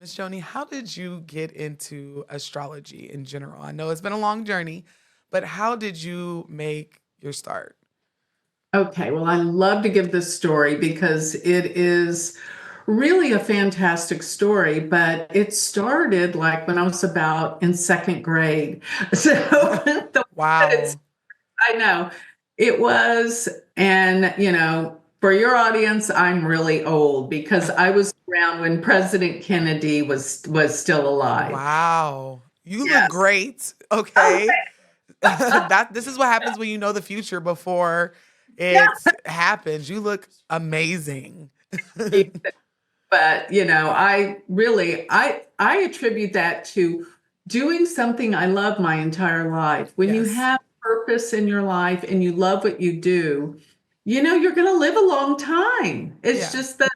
Miss Joni, how did you get into astrology in general? I know it's been a long journey, but how did you make your start? Okay, well, I love to give this story because it is really a fantastic story, but it started like when I was about in second grade. So the way that it's, Wow. I know it was, and for your audience, I'm really old because I was around when President Kennedy was still alive. Wow. You look Yes. great. Okay. That this is what happens when you know the future before it happens. You look amazing. Yeah. But I really I attribute that to doing something I love my entire life. When you Yes. have purpose in your life and you love what you do, you're going to live a long time. It's Yeah. just that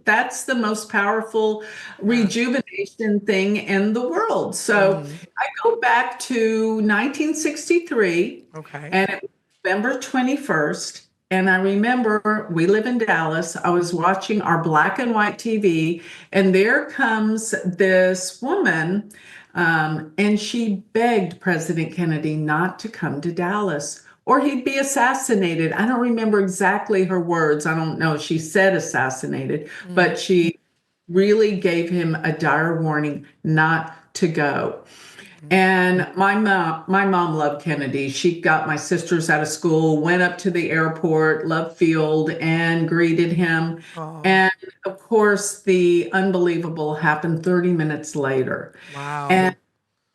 that's the most powerful Yeah. rejuvenation thing in the world. So Mhm. I go back to 1963, Okay. and it was November 21st. And I remember we live in Dallas. I was watching our black and white TV, and there comes this woman, and she begged President Kennedy not to come to Dallas or he'd be assassinated. I don't remember exactly her words. I don't know if she said assassinated, Mhm. but she really gave him a dire warning not to go. Mhm. And my mom loved Kennedy. She got my sisters out of school, went up to the airport, Love Field, and greeted him. Oh, And of course, the unbelievable happened 30 minutes later. wow. And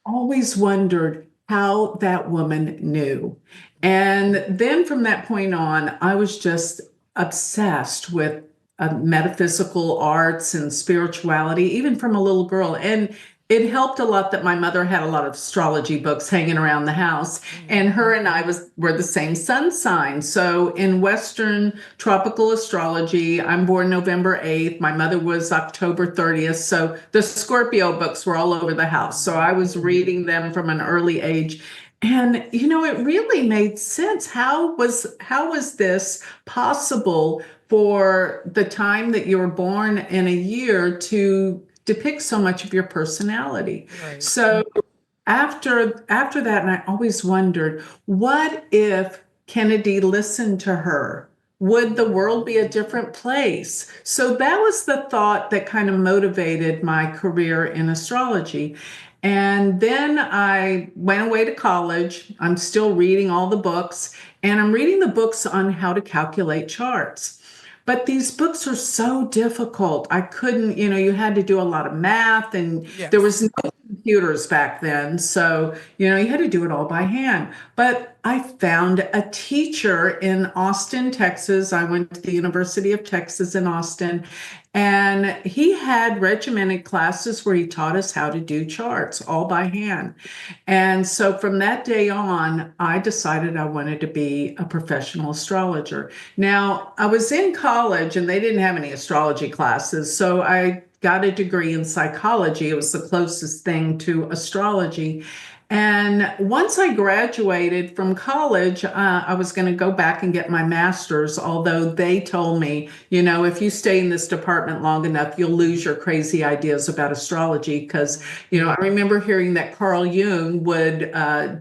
always wondered how that woman knew. And then from that point on, I was just obsessed with metaphysical arts and spirituality, even from a little girl. And it helped a lot that my mother had a lot of astrology books hanging around the house, Mhm. and her and I were the same sun sign. So in Western tropical astrology, I'm born November 8th. My mother was October 30th. So the Scorpio books were all over the house. So I was reading them from an early age. And it really made sense. How was this possible for the time that you were born in a year to depict so much of your personality? Right. So after that, and I always wondered, what if Kennedy listened to her? Would the world be a different place? So that was the thought that kind of motivated my career in astrology. And then I went away to college. I'm still reading all the books, and I'm reading the books on how to calculate charts. But these books are so difficult. I couldn't, you had to do a lot of math, and there Yes. was no computers back then. So, you had to do it all by hand. But I found a teacher in Austin, Texas. I went to the University of Texas in Austin, and he had regimented classes where he taught us how to do charts all by hand. And so from that day on, I decided I wanted to be a professional astrologer. Now, I was in college and they didn't have any astrology classes, so I got a degree in psychology. It was the closest thing to astrology. And once I graduated from college, I was going to go back and get my master's, although they told me, if you stay in this department long enough, you'll lose your crazy ideas about astrology. Because, Mhm. I remember hearing that Carl Jung would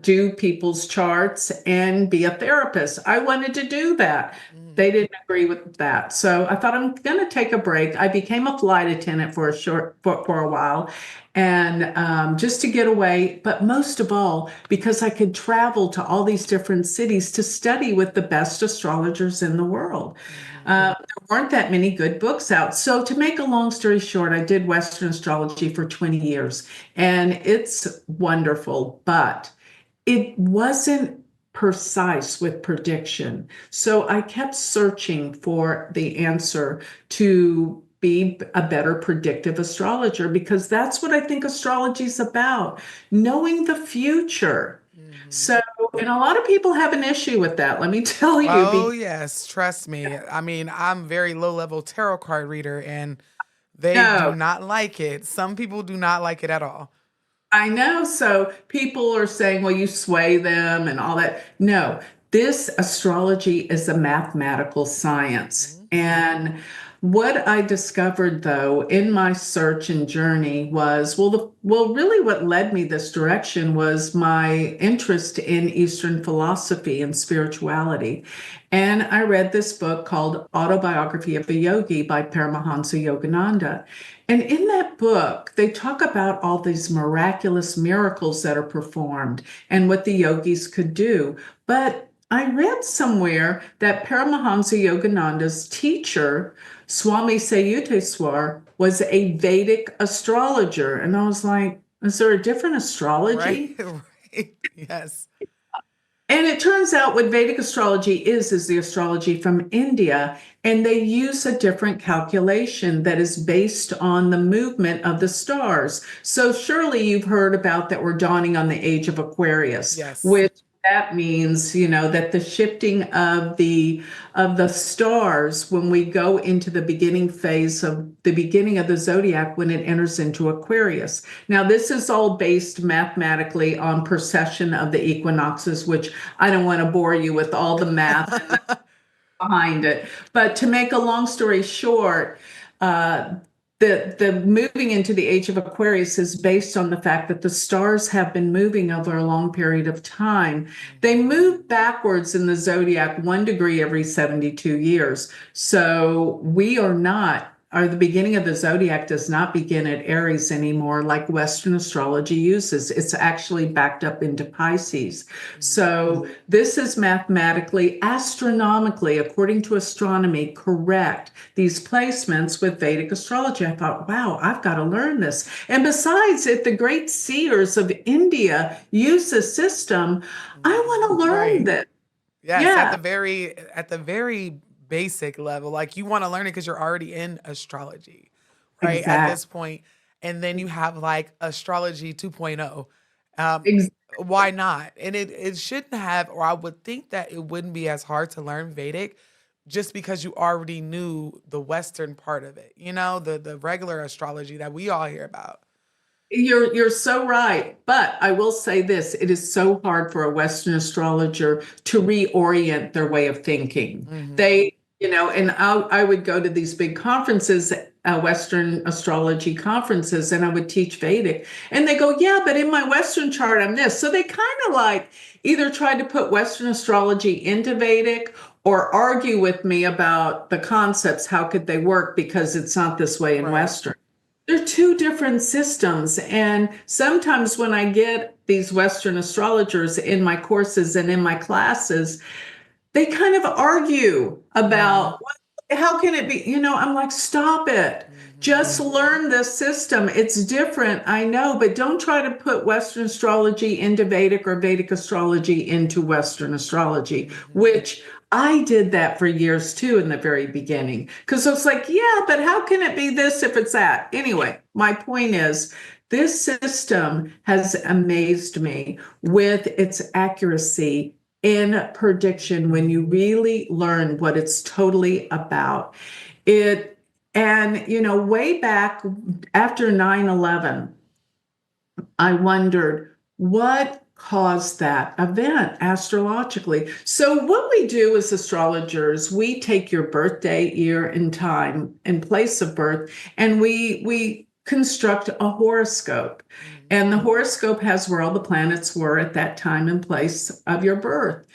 do people's charts and be a therapist. I wanted to do that. Mhm. They didn't agree with that. So I thought I'm going to take a break. I became a flight attendant for a while, and just to get away, but most of all because I could travel to all these different cities to study with the best astrologers in the world. Mhm. There weren't that many good books out. So to make a long story short, I did Western astrology for 20 years, and it's wonderful, but it wasn't precise with prediction. So I kept searching for the answer to be a better predictive astrologer, because that's what I think astrology is about, knowing the future. Mhm. So, and a lot of people have an issue with that, let me tell you. Oh, yes, trust me. I mean, I'm very low level tarot card reader and they do No, not like it. Some people do not like it at all. I know. So people are saying, well, you sway them and all that. No, this astrology is a mathematical science. Mhm. And What I discovered though in my search and journey was, really what led me this direction was my interest in Eastern philosophy and spirituality. And I read this book called Autobiography of a Yogi by Paramahansa Yogananda. And in that book, they talk about all these miraculous miracles that are performed and what the yogis could do. But I read somewhere that Paramahansa Yogananda's teacher, Swami Sayuteswar, was a Vedic astrologer. And I was like, is there a different Right? astrology? Right. Yes. And it turns out what Vedic astrology is the astrology from India, and they use a different calculation that is based on the movement of the stars. So surely you've heard about that we're dawning on the age of Aquarius, Yes. which that means, that the shifting of the stars when we go into the beginning phase of the beginning of the zodiac when it enters into Aquarius. Now, this is all based mathematically on precession of the equinoxes, which I don't want to bore you with all the math behind it. But to make a long story short, uh, the moving into the age of Aquarius is based on the fact that the stars have been moving over a long period of time. They move backwards in the zodiac 1 degree every 72 years. So we are not, or the beginning of the zodiac does not begin at Aries anymore, like Western astrology uses. It's actually backed up into Pisces. So this is mathematically, astronomically, according to astronomy, correct. These placements with Vedic astrology, I thought, wow, I've got to learn this. And besides, if the great seers of India use this system, I want to learn Right. this. Yes, Yeah, at the very basic level, like you want to learn it because you're already in astrology, right? At exactly. this point, and then you have like astrology 2.0. Um, why not? And it shouldn't have, or I would think that it wouldn't be as hard to learn Vedic just because you already knew the Western part of it, the regular astrology that we all hear about. You're so right. But I will say this, it is so hard for a Western astrologer to reorient their way of thinking. Hmm. And I would go to these big conferences, Western astrology conferences, and I would teach Vedic. And they go, yeah, but in my Western chart, I'm this. So they kind of like either try to put Western astrology into Vedic or argue with me about the concepts. How could they work? Because it's not this way in Right. Western. They're two different systems. And sometimes when I get these Western astrologers in my courses and in my classes, they kind of argue Hmm. about how can it be? I'm like, stop it. Just Hmm. learn this system. It's different, I know, but don't try to put Western astrology into Vedic or Vedic astrology into Western astrology, Hmm. which I did that for years too in the very beginning. Because I was like, yeah, but how can it be this if it's that? Anyway, my point is, this system has amazed me with its accuracy in prediction when you really learn what it's totally about. It and way back after 9/11, I wondered what caused that event astrologically. So what we do as astrologers, we take your birthday, year, and time and place of birth, and we construct a horoscope. And the horoscope has where all the planets were at that time and place of your birth.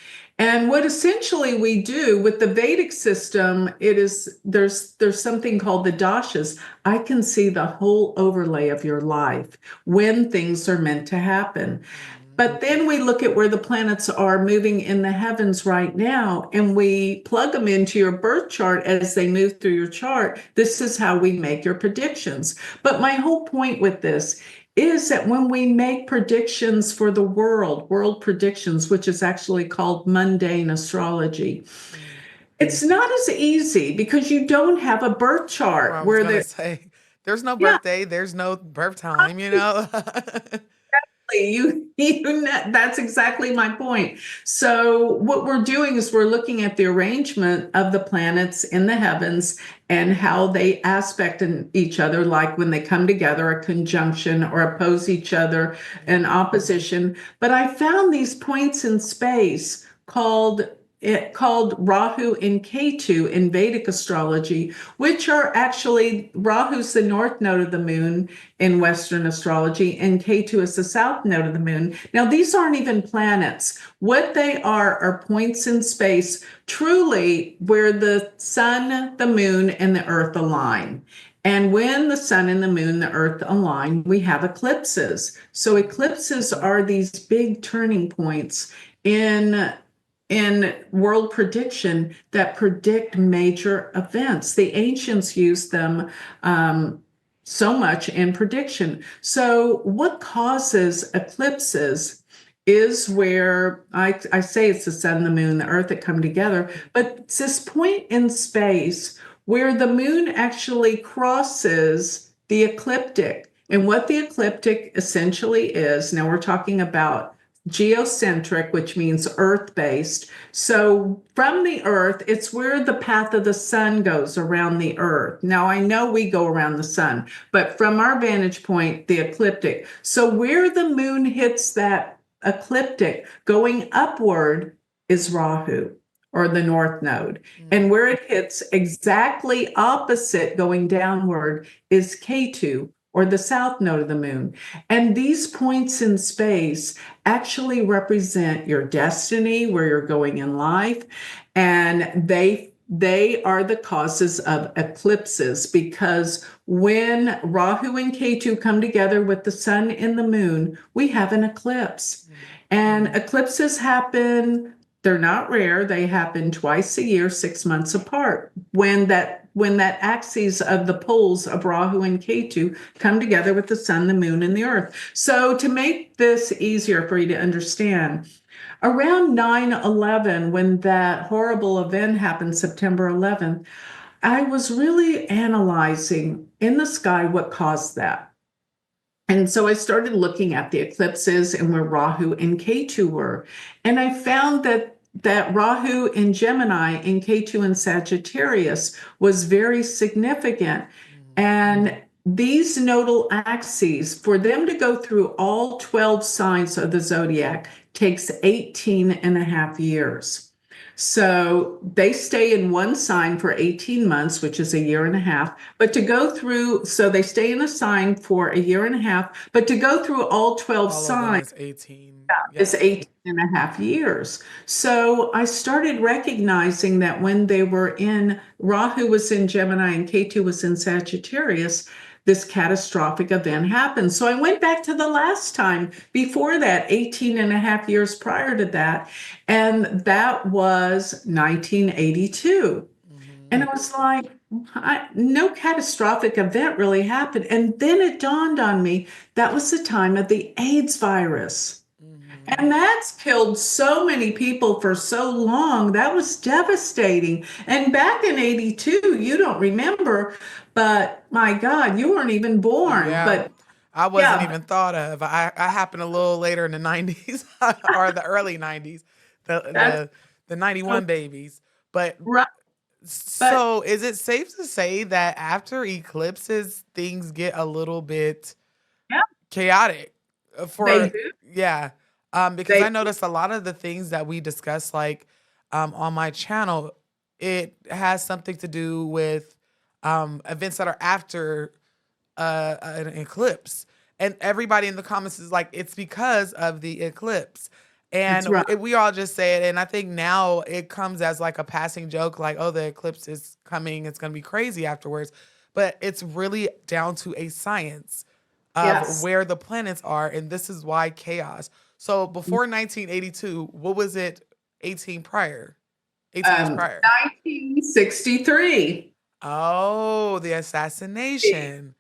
And what essentially we do with the Vedic system, it is there's something called the dashas. I can see the whole overlay of your life when things are meant to happen. Hmm. But then we look at where the planets are moving in the heavens right now, and we plug them into your birth chart as they move through your chart. This is how we make your predictions. But my whole point with this is that when we make predictions for the world predictions, which is actually called mundane astrology, it's not as easy because you don't have a birth Well, I chart was where gonna the say, there's no yeah, birthday, there's no birth time. that's exactly my point. So what we're doing is we're looking at the arrangement of the planets in the heavens and how they aspect in each other, like when they come together, a conjunction, or oppose each other, an Mhm. opposition. But I found these points in space called called Rahu and Ketu in Vedic astrology, which are actually Rahu's the north node of the moon in Western astrology, and Ketu is the south node of the moon. Now, these aren't even planets. What they are points in space, truly, where the sun, the moon, and the earth align. And when the sun and the moon, the earth align, we have eclipses. So eclipses are these big turning points in world prediction that predict major events. The ancients used them so much in prediction. So what causes eclipses is where I say it's the sun, the moon, the earth that come together, but it's this point in space where the moon actually crosses the ecliptic. And what the ecliptic essentially is, now we're talking about geocentric, which means earth-based. So from the earth, it's where the path of the sun goes around the earth. Now, I know we go around the sun, but from our vantage point, the ecliptic. So where the moon hits that ecliptic going upward is Rahu, or the north node. And where it hits exactly opposite going downward is Ketu, or the south node of the moon. And these points in space actually represent your destiny, where you're going in life. And they are the causes of eclipses, because when Rahu and Ketu come together with the sun and the moon, we have an eclipse. And eclipses happen, they're not rare. They happen twice a year, 6 months apart, when that axes of the poles of Rahu and Ketu come together with the sun, the moon, and the earth. So to make this easier for you to understand, around 9/11, when that horrible event happened, September 11th, I was really analyzing in the sky what caused that. And so I started looking at the eclipses and where Rahu and Ketu were. And I found that Rahu in Gemini and Ketu in Sagittarius was very significant. And these nodal axes, for them to go through all 12 signs of the zodiac, takes 18 and a half years. So they stay in one sign for 18 months, which is a year and a half. But to go through, so they stay in a sign for a year and a half, but to go through all 12 All of them signs is 18. is 18 and a half years. So I started recognizing that when they were in, Rahu was in Gemini and Ketu was in Sagittarius, this catastrophic event happened. So I went back to the last time before that, 18 and a half years prior to that, and that was 1982. And I was like, no catastrophic event really happened. And then it dawned on me that was the time of the AIDS virus. And that's killed so many people for so long. That was devastating. And back in 82, you don't remember, but my God, you weren't even born. Yeah. But I wasn't yeah, even thought of. I happened a little later in the 90s or the early 90s, that's the 91 babies. But right. But so is it safe to say that after eclipses things get a little bit yeah, chaotic they for do. yeah, because I They noticed a lot of the things that we discuss, like on my channel, it has something to do with events that are after an eclipse, and everybody in the comments is like, it's because of the eclipse. And That's right. we all just say it, and I think now it comes as like a passing joke, like, oh, the eclipse is coming, it's going to be crazy afterwards, but it's really down to a science of Yes. where the planets are, and this is why chaos. So before 1982, what was it? 18 prior, 18 years prior. 1963. Oh, the assassination.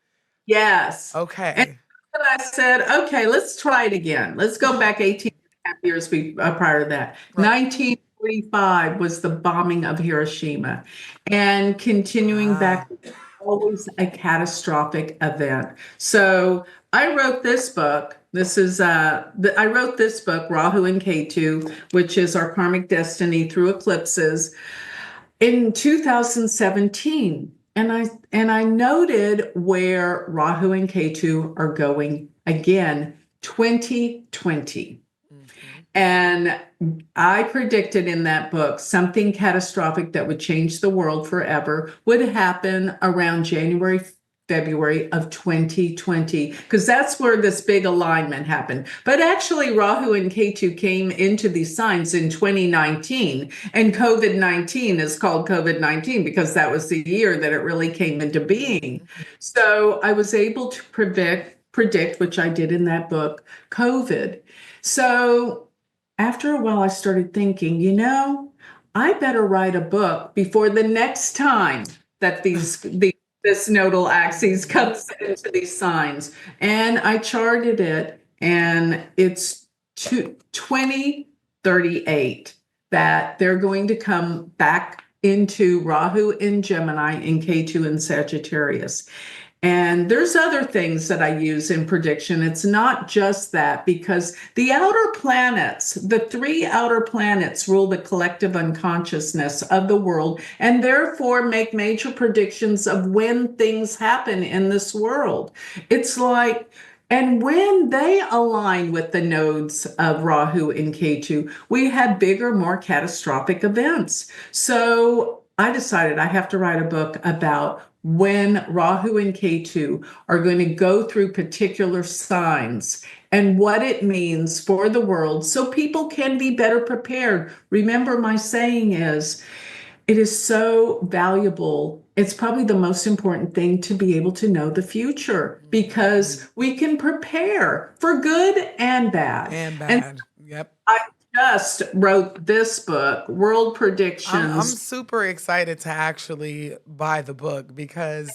Yes. And Okay. then I said, okay, let's try it again. Let's go back 18 and a half years prior to that. Right. 1945 was the bombing of Hiroshima. And continuing Ah. back, always a catastrophic event. So I wrote this book. I wrote this book, Rahu and Ketu, which is our karmic destiny through eclipses, in 2017. And I noted where Rahu and Ketu are going again, 2020. And I predicted in that book something catastrophic that would change the world forever would happen around January, February of 2020, because that's where this big alignment happened. But actually, Rahu and Ketu came into these signs in 2019, and COVID-19 is called COVID-19 because that was the year that it really came into being. Mhm. So I was able to predict, which I did in that book, COVID. So after a while, I started thinking, I better write a book before the next time that this nodal axis Mhm. comes into these signs. And I charted it, and it's 2038 that they're going to come back into Rahu in Gemini and Ketu in Sagittarius. And there's other things that I use in prediction. It's not just that, because the outer planets, the three outer planets, rule the collective unconsciousness of the world and therefore make major predictions of when things happen in this world. It's like, and when they align with the nodes of Rahu and Ketu, we have bigger, more catastrophic events. So I decided I have to write a book about when Rahu and Ketu are going to go through particular signs and what it means for the world so people can be better prepared. Remember, my saying is, it is so valuable. It's probably the most important thing to be able to know the future Mhm. because we can prepare for good and bad. And And bad. Yep. I just wrote this book, World I'm Predictions. super excited to actually buy the book because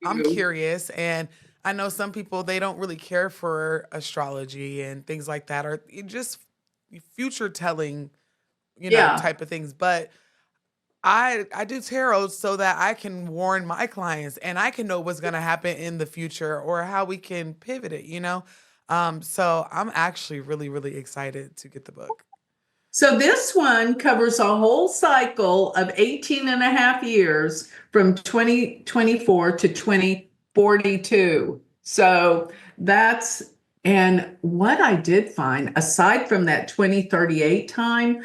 I'm curious, and I know some people, they don't really care for astrology and things like that, or just future telling, Yeah. type of things. But I do tarot so that I can warn my clients and I can know what's going to happen in the future or how we can pivot it. So I'm actually really, really excited to get the book. So this one covers a whole cycle of 18 and a half years from 2024 to 2042. So that's, and what I did find, aside from that 2038 time,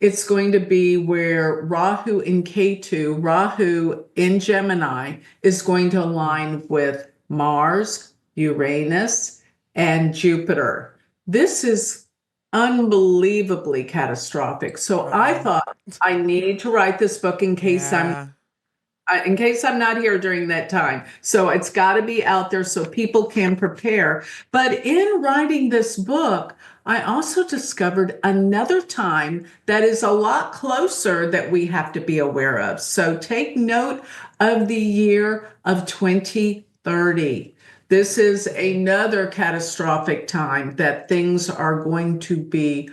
it's going to be where Rahu in Ketu, Rahu in Gemini, is going to align with Mars, Uranus, and Jupiter. This is unbelievably catastrophic. So I Uh-oh. thought I need to write this book Yeah. in case I'm not here during that time. So it's got to be out there so people can prepare. But in writing this book, I also discovered another time that is a lot closer that we have to be aware of. So take note of the year of 2030. This is another catastrophic time that things are going to be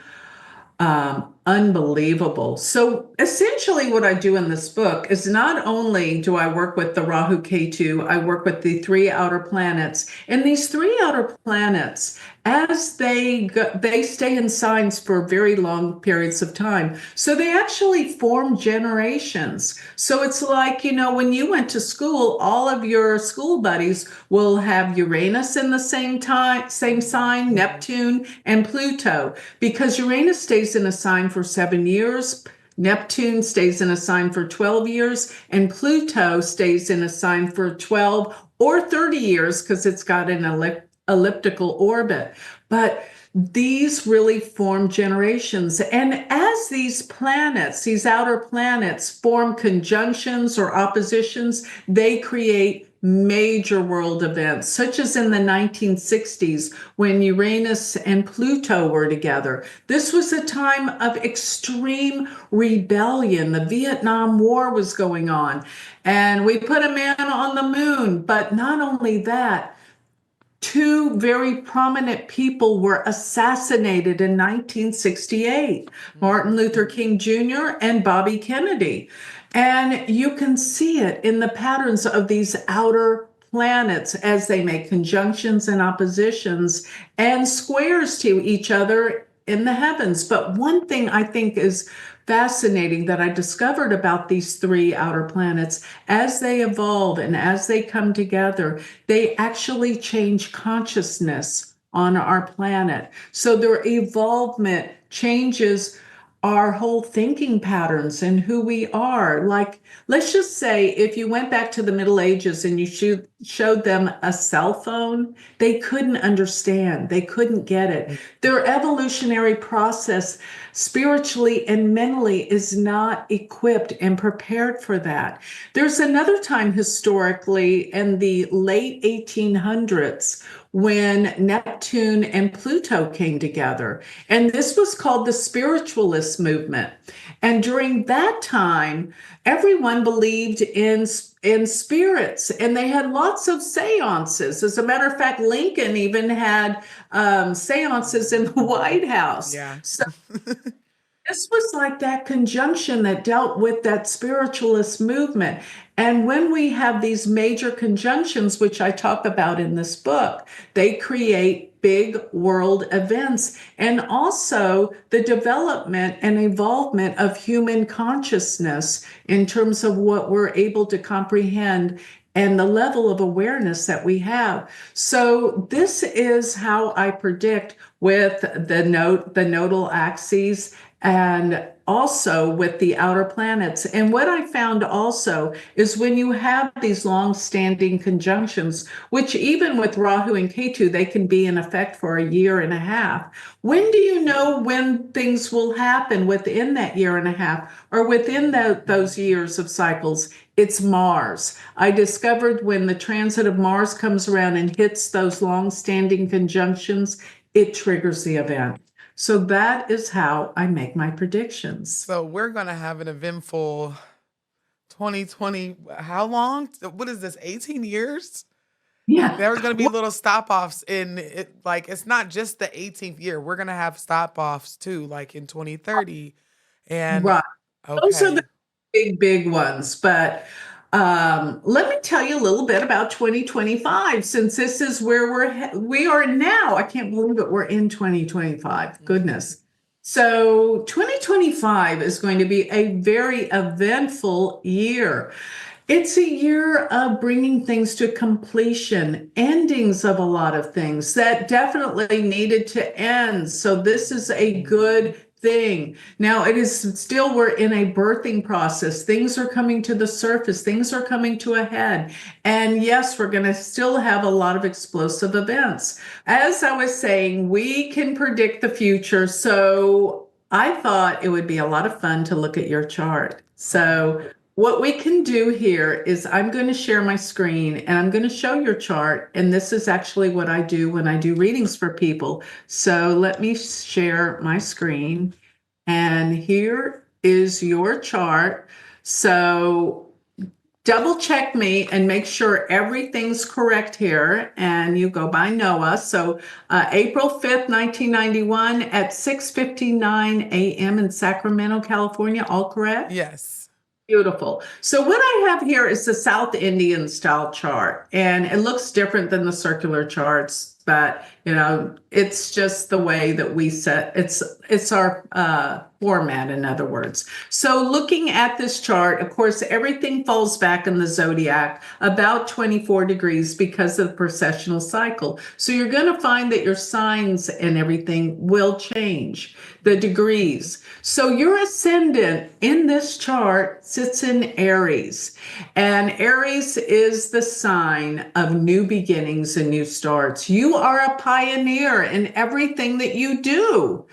unbelievable. So essentially, what I do in this book is not only do I work with the Rahu Ketu, I work with the three outer planets. And these three outer planets, as they stay in signs for very long periods of time. So they actually form generations. So it's like, when you went to school, all of your school buddies will have Uranus in the same sign, Mhm. Neptune, and Pluto, because Uranus stays in a sign for 7 years. Neptune stays in a sign for 12 years, and Pluto stays in a sign for 12 or 30 years because it's got an elliptical orbit. But these really form generations. And as these outer planets, form conjunctions or oppositions, they create major world events, such as in the 1960s when Uranus and Pluto were together. This was a time of extreme rebellion. The Vietnam War was going on, and we put a man on the moon. But not only that, two very prominent people were assassinated in 1968, Martin Mhm. Luther King Jr. and Bobby Kennedy. And you can see it in the patterns of these outer planets as they make conjunctions and oppositions and squares to each other in the heavens. But one thing I think is fascinating that I discovered about these three outer planets, as they evolve and as they come together, they actually change consciousness on our planet. So their evolvement changes our whole thinking patterns and who we are. Like, let's just say if you went back to the Middle Ages and you showed them a cell phone, they couldn't understand, they couldn't get it. Their evolutionary process, spiritually and mentally, is not equipped and prepared for that. There's another time historically in the late 1800s when Neptune and Pluto came together. And this was called the spiritualist movement. And during that time, everyone believed in spirits, and they had lots of seances. As a matter of fact, Lincoln even had seances in the White House. Yeah. So this was like that conjunction that dealt with that spiritualist movement. And when we have these major conjunctions, which I talk about in this book, they create big world events and also the development and evolvement of human consciousness in terms of what we're able to comprehend and the level of awareness that we have. So this is how I predict with the nodal axes and also with the outer planets. And what I found also is when you have these long-standing conjunctions, which even with Rahu and Ketu, they can be in effect for a year and a half. When do you know when things will happen within that year and a half or within those years of cycles? It's Mars. I discovered when the transit of Mars comes around and hits those long-standing conjunctions, it triggers the event. So that is how I make my predictions. So we're going to have an eventful 2020. How long? What is this? 18 years? Yeah. There's going to be little stop offs in it. Like, it's not just the 18th year. We're going to have stop offs too, like in 2030. And Right. Those are the okay. big ones. But let me tell you a little bit about 2025, since this is where we are now. I can't believe it. We're in 2025. Goodness. So 2025 is going to be a very eventful year. It's a year of bringing things to completion, endings of a lot of things that definitely needed to end. So this is a good thing. Now, it is still, we're in a birthing process. Things are coming to the surface, things are coming to a head. And yes, we're going to still have a lot of explosive events. As I was saying, we can predict the future. So I thought it would be a lot of fun to look at your chart. So what we can do here is I'm going to share my screen and I'm going to show your chart. And this is actually what I do when I do readings for people. So let me share my screen. And here is your chart. So double check me and make sure everything's correct here. And you go by Noah. So April 5th, 1991 at 6:59 a.m. in Sacramento, California. All correct? Yes. Beautiful. So what I have here is the South Indian style chart, and it looks different than the circular charts, but it's just the way that we set it's our format, in other words. So looking at this chart, of course, everything falls back in the zodiac about 24 degrees because of the precessional cycle. So you're going to find that your signs and everything will change, the degrees. So your ascendant in this chart sits in Aries, and Aries is the sign of new beginnings and new starts. You are a pioneer in everything that you do.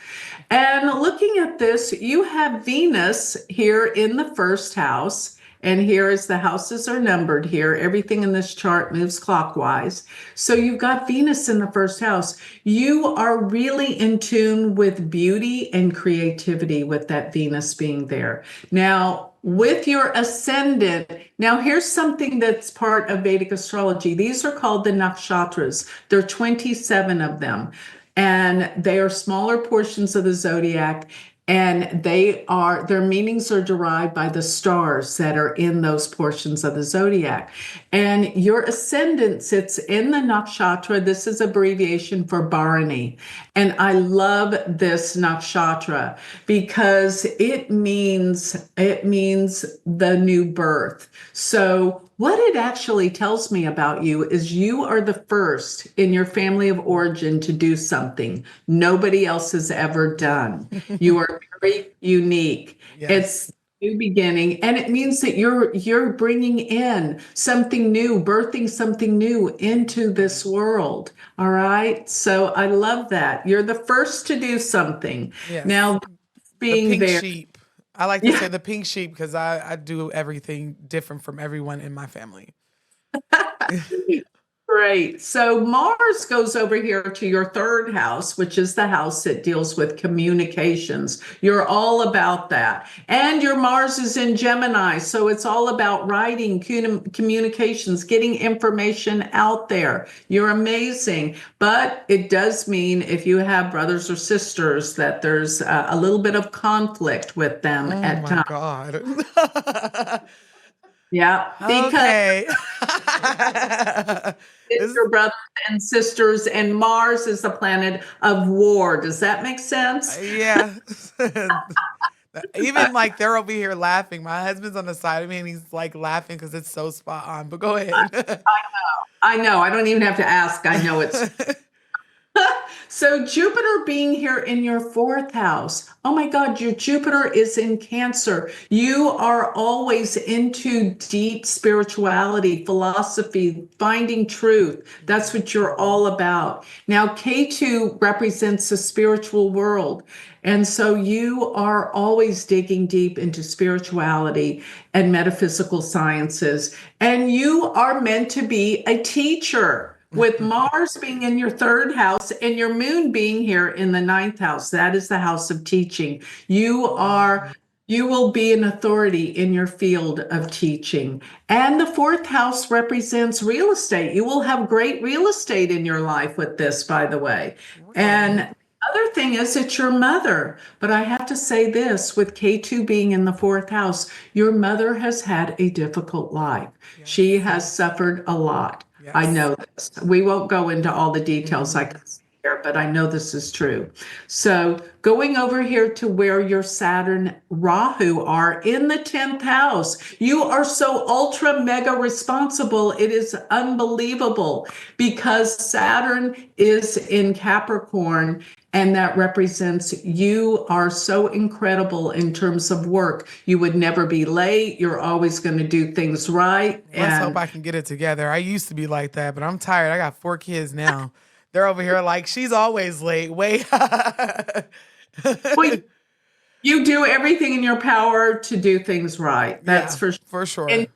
And looking at this, you have Venus here in the first house. And here is the houses are numbered here. Everything in this chart moves clockwise. So you've got Venus in the first house. You are really in tune with beauty and creativity with that Venus being there. Now, with your ascendant, now here's something that's part of Vedic astrology. These are called the nakshatras. There are 27 of them. And they are smaller portions of the zodiac, and their meanings are derived by the stars that are in those portions of the zodiac. And your ascendant sits in the nakshatra. This is abbreviation for Bharani. And I love this nakshatra because it means the new birth. So What it actually tells me about you is you are the first in your family of origin to do something nobody else has ever done. You are very unique. Yes. It's new beginning, and it means that you're bringing in something new, birthing something new into this world. All right? So I love that. You're the first to do something. Yes. Now, The being pink there. sheep. I like to say Yeah. the pink sheep because I do everything different from everyone in my family. Great. So Mars goes over here to your third house, which is the house that deals with communications. You're all about that. And your Mars is in Gemini. So it's all about writing, communications, getting information out there. You're amazing. But it does mean if you have brothers or sisters that there's a little bit of conflict with them Oh at my times. God. Yeah. Because Okay. it's This, your brothers and sisters, and Mars is the planet of war. Does that make sense? yeah. Even like they're over here laughing. My husband's on the side of me and he's like laughing because it's so spot on. But go ahead. I know. I don't even have to ask. I know it's so Jupiter being here in your fourth house. Oh my God, your Jupiter is in Cancer. You are always into deep spirituality, philosophy, finding truth. That's what you're all about. Now, K2 represents the spiritual world. And so you are always digging deep into spirituality and metaphysical sciences. And you are meant to be a teacher. With Mars being in your third house and your moon being here in the ninth house, that is the house of teaching. You will be an authority in your field of teaching. And the fourth house represents real estate. You will have great real estate in your life with this, by the way. Really? And other thing is it's your mother. But I have to say this with K2 being in the fourth house, your mother has had a difficult life. She Yes. has suffered a lot. I Yes. know this. We won't go into all the details I Hmm. can see here, but I know this is true. So going over here to where your Saturn Rahu are in the 10th house, you are so ultra mega responsible. It is unbelievable because Saturn is in Capricorn and that represents you are so incredible in terms of work. You would never be late. You're always going to do things right. Let's hope And I can get it together. I used to be like that, but I'm tired. I got 4 kids now. They're over here like she's always late. Wait. well, you do everything in your power to do things right. That's Yeah, for sure. for And, sure.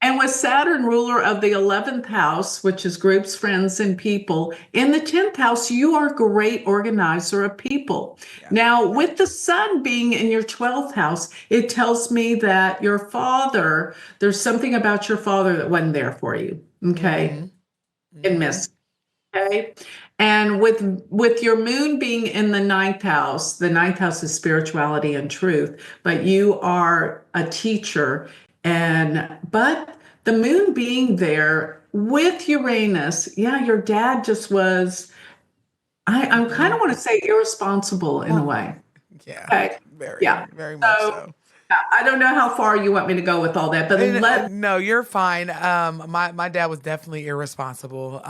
and with Saturn, ruler of the 11th house, which is groups, friends, and people, in the 10th house, you are a great organizer of people. Yeah. Now, with the sun being in your 12th house, it tells me that your father, there's something about your father that wasn't there for you. Okay. Mm-hmm. And Mm-hmm. miss. Okay. And with your moon being in the ninth house is spirituality and truth, but you are a teacher. And but the moon being there with Uranus, yeah, your dad just was, I kind Mm-hmm. of want to say irresponsible in a way. Yeah, Okay. very, Yeah. very much So so. I don't know how far you want me to go with all that, but let No, you're fine. My dad was definitely irresponsible.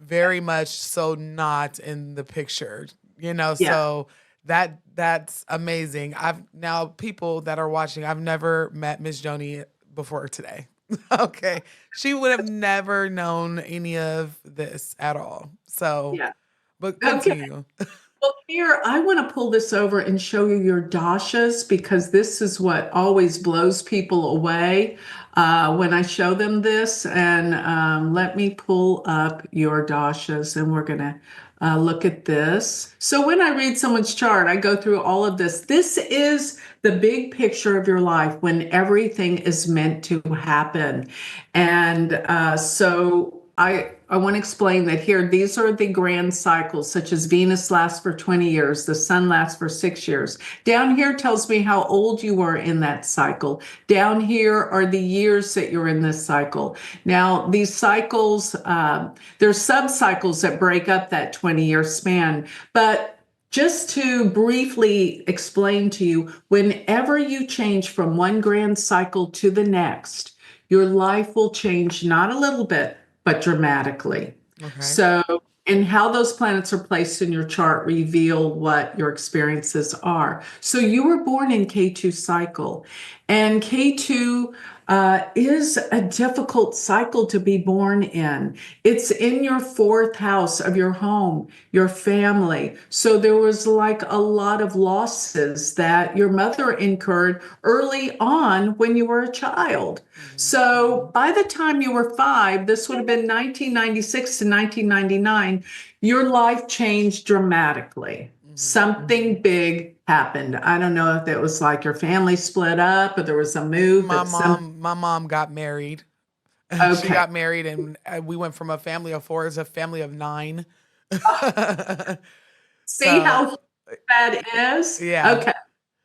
Very much so not in the picture. yeah. So that's amazing. I've now people that are watching, I've never met Miss Joni before today. Okay. She would have never known any of this at all. So, Yeah. but Okay. continue. Well, here, I want to pull this over and show you your dashas because this is what always blows people away when I show them this. And let me pull up your dashas and we're going to look at this. So when I read someone's chart, I go through all of this. This is the big picture of your life when everything is meant to happen. And I want to explain that here, these are the grand cycles, such as Venus lasts for 20 years, the sun lasts for 6 years. Down here tells me how old you were in that cycle. Down here are the years that you're in this cycle. Now, these cycles, there's sub-cycles that break up that 20-year span, but just to briefly explain to you, whenever you change from one grand cycle to the next, your life will change not a little bit, but dramatically. Okay. So, and how those planets are placed in your chart reveal what your experiences are. So, you were born in K2 cycle, and K2 is a difficult cycle to be born in. It's in your fourth house of your home, your family. So there was like a lot of losses that your mother incurred early on when you were a child. So by the time you were five, this would have been 1996 to 1999, your life changed dramatically. Something big happened. I don't know if it was like your family split up or there was a move My that some, mom, my mom got married. She okay. got married, and we went from a family of four to a family of nine. See So, how that is? yeah, Okay.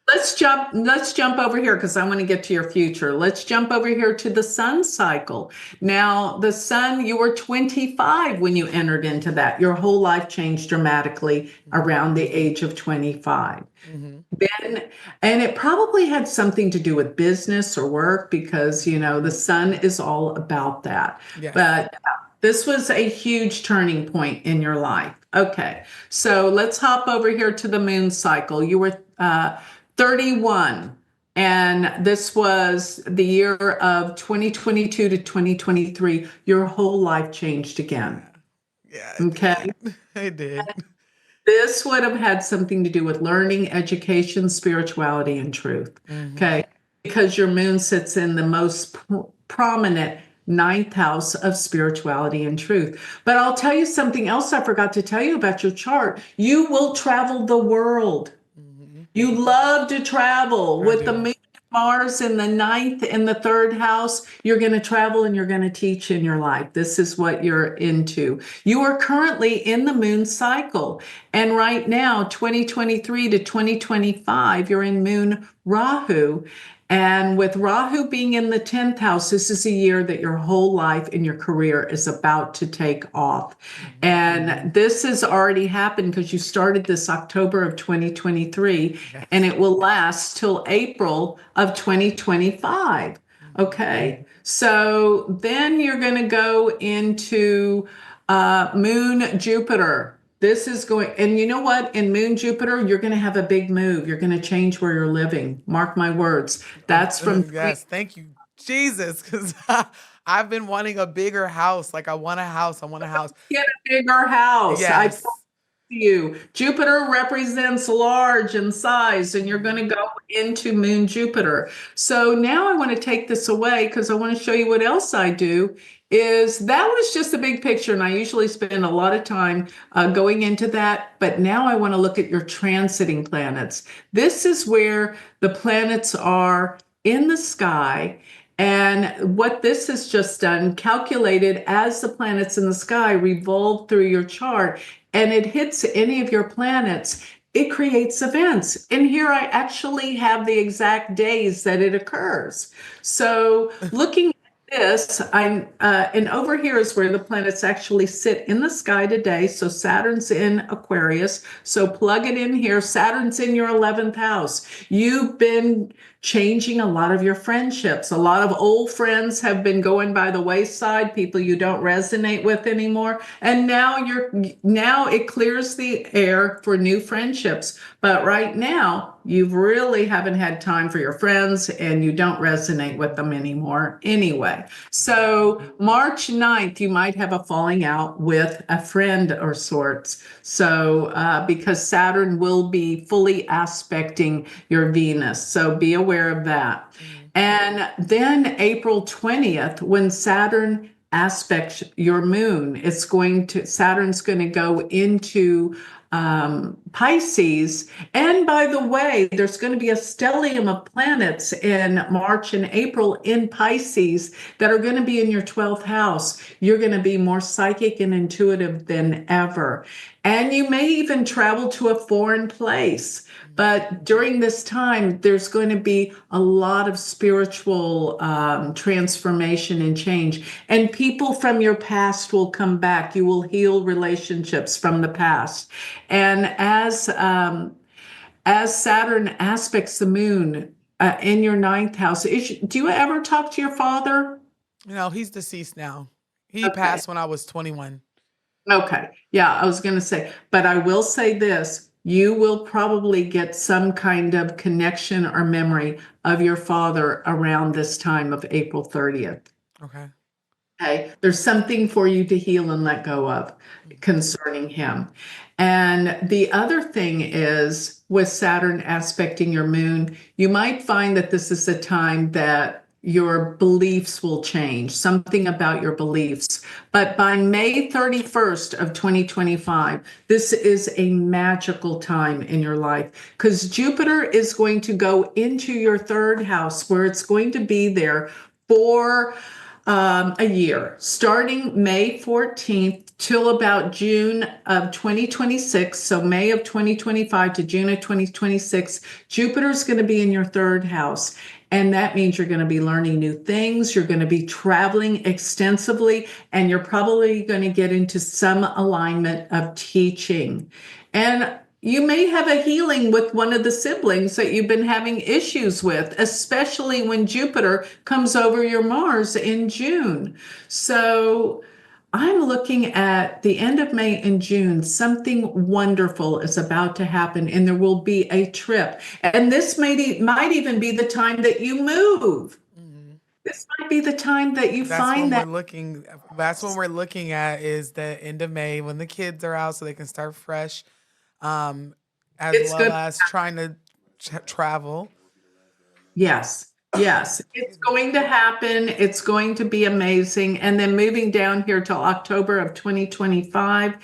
Let's jump over here because I want to get to your future. Let's jump over here to the sun cycle. Now, the sun, you were 25 when you entered into that. Your whole life changed dramatically around the age of 25. hmm Then, and it probably had something to do with business or work because, the sun is all about that. yes. But this was a huge turning point in your life. Okay, so let's hop over here to the moon cycle. You were 31, and this was the year of 2022 to 2023. Your whole life changed again. Yeah, it Okay. did. It did. This would have had something to do with learning, education, spirituality, and truth. hmm Okay. Because your moon sits in the most prominent ninth house of spirituality and truth. But I'll tell you something else I forgot to tell you about your chart. You will travel the world. hmm You love to travel I with the do. moon, Mars in the ninth and the third house. You're going to travel and you're going to teach in your life. This is what you're into. You are currently in the moon cycle. And right now, 2023 to 2025, you're in moon Rahu. And with Rahu being in the 10th house, this is a year that your whole life and your career is about to take off. hmm And this has already happened because you started this October of 2023 and Yes. it will last till April of 2025. hmm Okay. So then you're going to go into Moon Jupiter. This is going, and you know what? In Moon Jupiter, you're going to have a big move. You're going to change where you're living. Mark my words. That's from three. Yes. Thank you, Jesus, because I've been wanting a bigger house. Like I want a house. I want a house. Get a bigger house. I promise Yes. you. Jupiter represents large in size, and you're going hmm to go into Moon Jupiter. So now I want to take this away because I want to show you what else I do. Is that was just a big picture, and I usually spend a lot of time going into that. But now I want to look at your transiting planets. This is where the planets are in the sky. And what this has just done, calculated as the planets in the sky revolve through your chart, and it hits any of your planets, it creates events. And here I actually have the exact days that it occurs. So looking at this, and over here is where the planets actually sit in the sky today. So Saturn's in Aquarius. So plug it in here. Saturn's in your 11th house. You've been changing a lot of your friendships. A lot of old friends have been going by the wayside, people you don't resonate with anymore. And now it clears the air for new friendships. But right now, you really haven't had time for your friends and you don't resonate with them anymore anyway. So March 9th, you might have a falling out with a friend or sorts. So because Saturn will be fully aspecting your Venus. So be aware of that. hmm And then April 20th, when Saturn aspects your moon, Saturn's going to go into Pisces. And by the way, there's going to be a stellium of planets in March and April in Pisces that are going to be in your 12th house. You're going to be more psychic and intuitive than ever. And you may even travel to a foreign place. But during this time, there's going to be a lot of spiritual transformation and change. And people from your past will come back. You will heal relationships from the past. And as Saturn aspects the moon in your ninth house, do you ever talk to your father? He's deceased now. He Okay. passed when I was 21. Okay. Yeah, I was going to say, but I will say this, you will probably get some kind of connection or memory of your father around this time of April 30th. Okay. Okay. There's something for you to heal and let go of Mhm. concerning him. And the other thing is with Saturn aspecting your moon, you might find that this is a time that your beliefs will change, something about your beliefs. But by May 31st of 2025, this is a magical time in your life because Jupiter is going to go into your third house where it's going to be there for a year, starting May 14th till about June of 2026. So May of 2025 to June of 2026, Jupiter's going to be in your third house. And that means you're going to be learning new things. You're going to be traveling extensively, and you're probably going to get into some alignment of teaching. And you may have a healing with one of the siblings that you've been having issues with, especially when Jupiter comes over your Mars in June. So I'm looking at the end of May and June. Something wonderful is about to happen, and there will be a trip. And this might even be the time that you move. Mhm. This might be the time that you That's find when we're that. looking. That's when we're looking at is the end of May when the kids are out so they can start fresh, um, as It's well good. as trying to travel. Yes, yes, it's Excuse me. going to happen. It's going to be amazing. And then moving down here till October of 2025,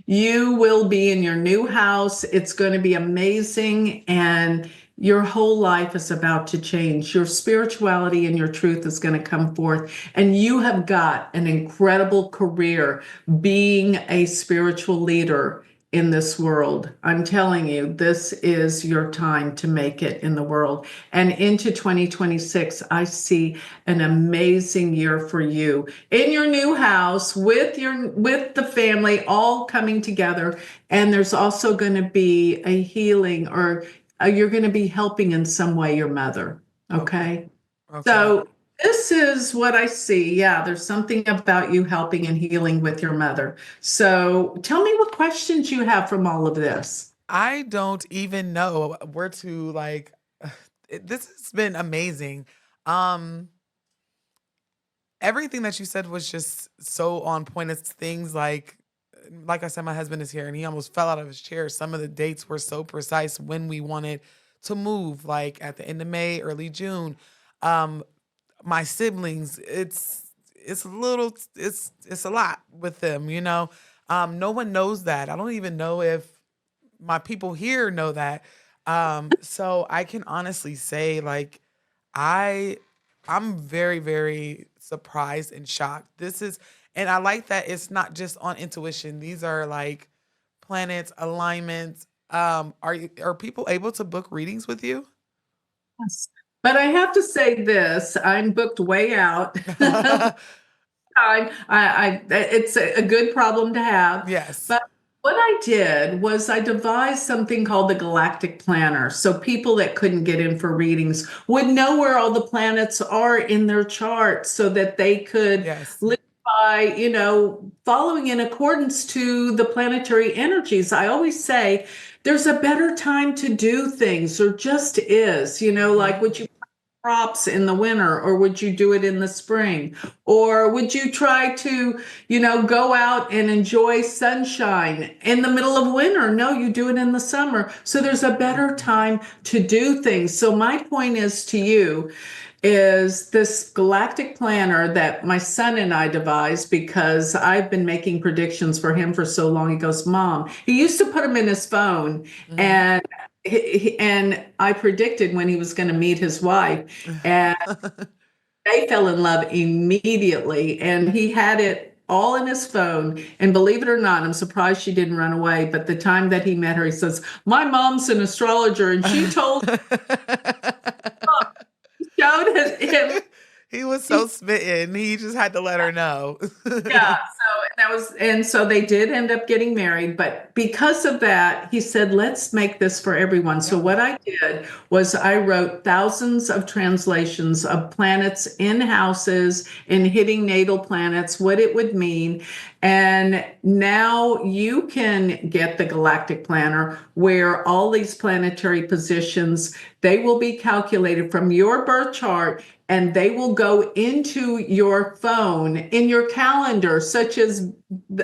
you will be in your new house. It's going to be amazing. And your whole life is about to change. Your spirituality and your truth is going to come forth. And you have got an incredible career being a spiritual leader in this world. I'm telling you, this is your time to make it in the world. And into 2026, I see an amazing year for you in your new house with the family all coming together. And there's also going to be a healing, or you're going to be helping in some way your mother. Okay. Okay. Okay. So this is what I see. Yeah, there's something about you helping and healing with your mother. So tell me what questions you have from all of this. I don't even know where to this has been amazing. Um Everything that you said was just so on point. It's things like I said, my husband is here and he almost fell out of his chair. Some of the dates were so precise when we wanted to move, like at the end of May, early June. Um, my siblings, it's a little it's a lot with them. No one knows that. I don't even know if my people here know that. So I can honestly say I I'm very, very surprised and shocked. And I like that it's not just on intuition. These are like planets, alignments. Are people able to book readings with you? Yes. But I have to say this, I'm booked way out. It's a good problem to have. Yes. But what I did was I devised something called the Galactic Planner. So people that couldn't get in for readings would know where all the planets are in their chart so that they could Yes. live by, following in accordance to the planetary energies. I always say there's a better time to do things. There just is, like Mhm. what you crops in the winter, or would you do it in the spring, or would you try to go out and enjoy sunshine in the middle of winter? No, you do it in the summer. So there's a better time to do things. So my point is to you is this galactic planner that my son and I devised because I've been making predictions for him for so long. He goes, Mom, he used to put them in his phone, Mhm. and and I predicted when he was going to meet his wife, and they fell in love immediately. And he had it all in his phone. And believe it or not, I'm surprised she didn't run away. But the time that he met her, he says, My mom's an astrologer, and she told showed him. He was so smitten. He just had to let her know. Yeah. And so they did end up getting married, but because of that, he said, let's make this for everyone. So Yeah. what I did was I wrote thousands of translations of planets in houses, in hitting natal planets, what it would mean. And now you can get the Galactic Planner where all these planetary positions, they will be calculated from your birth chart and they will go into your phone in your calendar, such as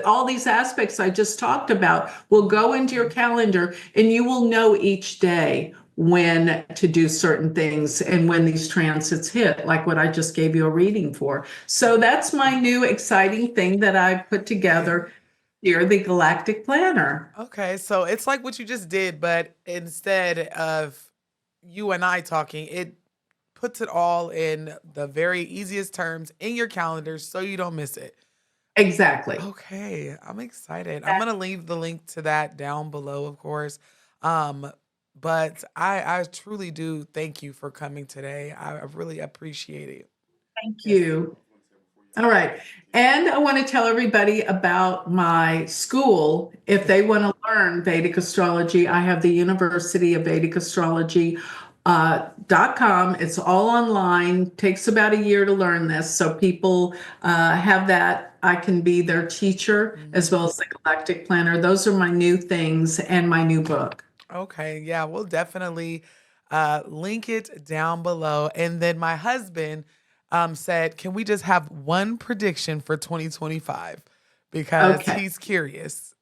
all these aspects I just talked about will go into your calendar and you will know each day when to do certain things and when these transits hit, like what I just gave you a reading for. So that's my new exciting thing that I put together here, the Galactic Planner. Okay, so it's like what you just did, but instead of you and I talking, it puts it all in the very easiest terms in your calendar so you don't miss it. Exactly. Okay, I'm excited. I'm gonna leave the link to that down below, of course. Um, but I truly do thank you for coming today. I really appreciate it. Thank Yes. you. All right. And I want to tell everybody about my school. If Yes. they want to learn Vedic astrology, I have the University of Vedic Astrology .com. It's all online. Takes about a year to learn this. So people have that. I can be their teacher as Mhm. well as the Galactic Planner. Those are my new things and my new book. Okay, yeah, we'll definitely link it down below. And then my husband said, "Can we just have one prediction for 2025?" Because Okay. he's curious.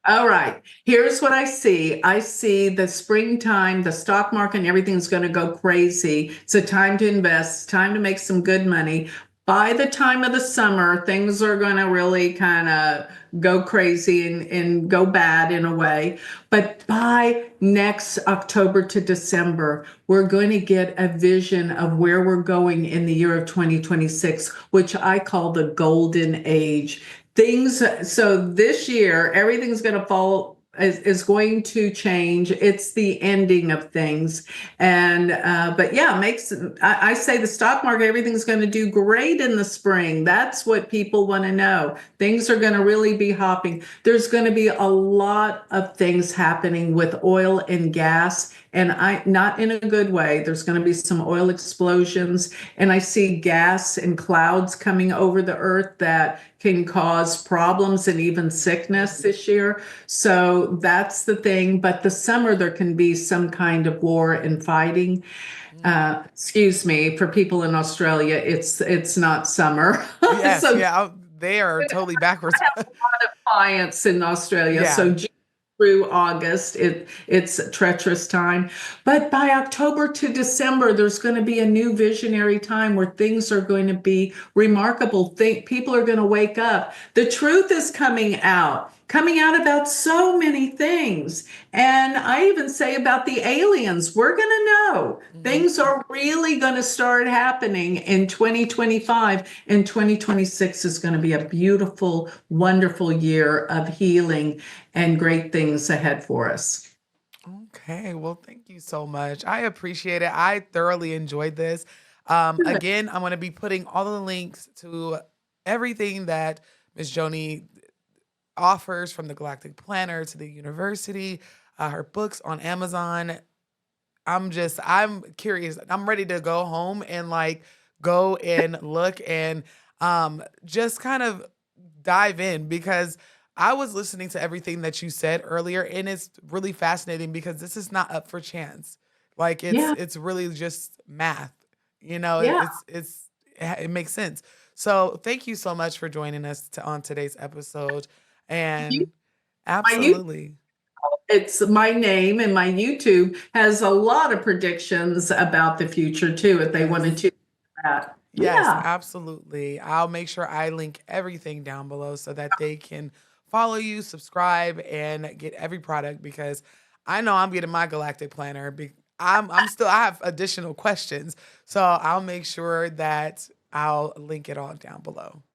All right. Here's what I see. I see the springtime, the stock market, and everything's going to go crazy. It's a time to invest, time to make some good money. By the time of the summer, things are going to really kind of go crazy and go bad in a way. But by next October to December, we're going to get a vision of where we're going in the year of 2026, which I call the golden age. Things, so this year everything's going to fall is going to change. It's the ending of things. And but yeah, makes I say the stock market, everything's going to do great in the spring. That's what people want to know. Things are going to really be hopping. There's going to be a lot of things happening with oil and gas, and I not in a good way. There's going to be some oil explosions, and I see gas and clouds coming over the earth that can cause problems and even sickness this year. So that's the thing. But the summer, there can be some kind of war and fighting. Mm. Excuse me, for people in Australia, it's not summer. Yes, So yeah, they are totally backwards. clients in Australia. Yeah. So June through August, it's a treacherous time. But by October to December, there's going to be a new visionary time where things are going to be remarkable. People are going to wake up. The truth is coming out about so many things. And I even say about the aliens, we're going to know. Mhm. Things are really going to start happening in 2025, and 2026 is going to be a beautiful, wonderful year of healing and great things ahead for us. Okay, well, thank you so much. I appreciate it. I thoroughly enjoyed this. Good. Again, I'm going to be putting all the links to everything that Miss Joni offers from the Galactic Planner to the university, her books on Amazon. I'm curious. I'm ready to go home and like go and look and just kind of dive in because I was listening to everything that you said earlier and it's really fascinating because this is not up for chance. Like Yeah, it's really just math. You know, yeah. it makes sense. So, thank you so much for joining us on today's episode You, and my absolutely. It's my name, and my YouTube has a lot of predictions about the future too, if they wanted Yes. to. That. Yes, Yeah. absolutely. I'll make sure I link everything down below so that they can follow you, subscribe, and get every product because I know I'm getting my Galactic Planner. I'm still I have additional questions, so I'll make sure that I'll link it all down below.